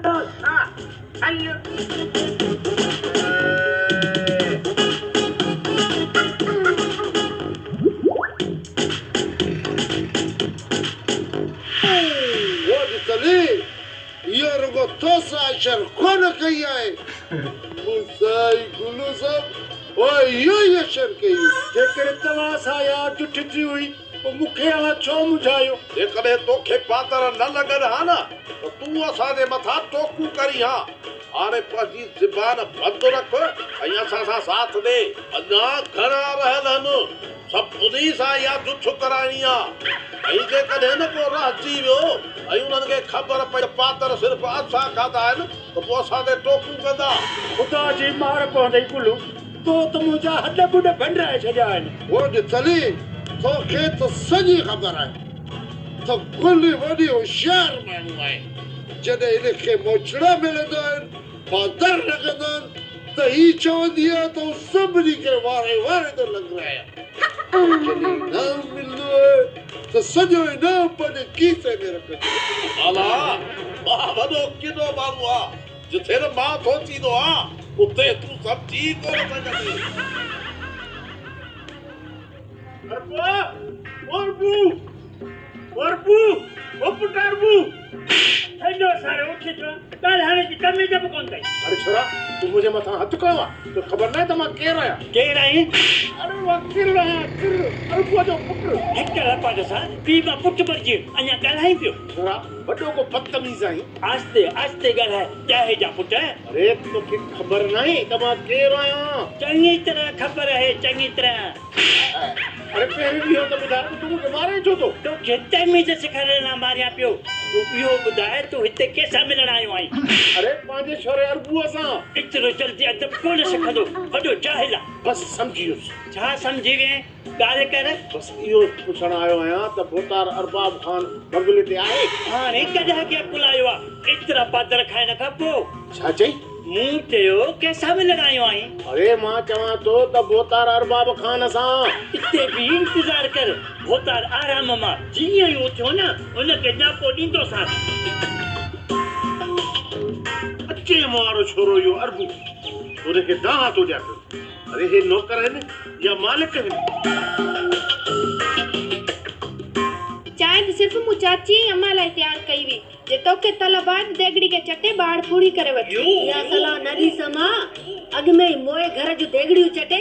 हाँ आइयो वो चली ये रुको तो साशर कौन कही है मुसाई गुलू सब ओ ये शर कही जेकर तवा सा या जुठ थी हुई वो मुखे आवा छो मुझायो जेकॾहिं तोखे पातर न लॻनि हा न त तूं असांजे मथां टोकू करी हा हाणे पंहिंजी ज़बान बंदि रख ऐं असां सां साथ ॾे अञा घणा रहियल आहिनि सभु ॿुधी सां इहा जुठ कराइणी आहे ऐं जेकॾहिं न को रहिजी वियो ऐं उन्हनि खे ख़बर पई पातर सिर्फ़ु असां खाधा आहिनि त पोइ असां ते टोकू कंदा खुदा जी मार पवंदई गुलू तो त मुंहिंजा हॾ बुॾ भंडाए छॾिया आहिनि वो चली तोखे त सॼी ख़बर आहे त गुल वॾी होशियारु माण्हू आहे जॾहिं हिनखे मोछड़ा मिलंदा आहिनि बादर लॻंदा आहिनि त ही चवंदी आहे त सभिनी खे वारे वारे थो लॻाया जॾहिं इनाम मिलंदो आहे त सॼो इनाम पंहिंजे खीसे में रखंदो आला मां वॾो केॾो माण्हू आहे जिथे न मां सोचींदो आहे उते तूं सम्झी कोन सघंदी वर्बू वर्बू ओ पुटरबू हेलो सारे उठ जो कल हाणे की कमी जब कोन तई अरे छोरा तू मुझे मथा हथ कयो आहे तो खबर न आहे त मां केरु आहियां केर आई अरे वकील अरे बुआ जो पुटु हेक्टर पाद सा पी बा पुट बरजी अ냐 ॻाल्हाई पियो छोरा वॾो को बदतमीज़ आहीं आस्ते आस्ते ॻाल्हाए चाहे जा पुट अरे तोखे ख़बर नाहे त मां केरु आहियां चङी तरह ख़बर है चङी तरह अरे पहिरीं इहो त ॿुधाए तूं मूंखे मारे छो थो तोखे तमीज़ सेखारण लाइ मारिया पियो तूं इहो ॿुधाए तूं हिते कंहिंसां मिलण आयो आहीं अरे पंहिंजे छोरे अरबूअ सां एतिरो जल्दी अदब कोन सिखंदो वॾो जाहिल आहे बसि सम्झी वियुसि छा सम्झी वए ॻाल्हि कर बसि इहो पुछण आयो आहियां त भोतार अरबाब ख़ान बंगले ते आहे हाणे कॾहिं खे बुलायो आहे एतिरा पादर खाइण खां पोइ छा चई मूं चयो कंहिंसां मिलण आयो आहीं अरे मां चवां थो त भोतार अरबाब ख़ान सां इते बि इंतज़ार कर भोतार आराम मां जीअं ई उथियो न उनखे ञापो ॾींदोसांस अचे मारो छोरो इहो अरबू उनखे दाह थो ॾिया पियो अरे हे नौकर आहिनि या मालिक आहिनि चांहि त सिर्फ़ु मूं चाची ऐं अम्मा लाइ तयारु कई हुई जे तोखे तलब आहे त देगड़ी खे चटे ॿार पूरी करे वठ इहा सलाह न ॾीस मां अॻु में ई मोए घर जूं देगड़ियूं चटे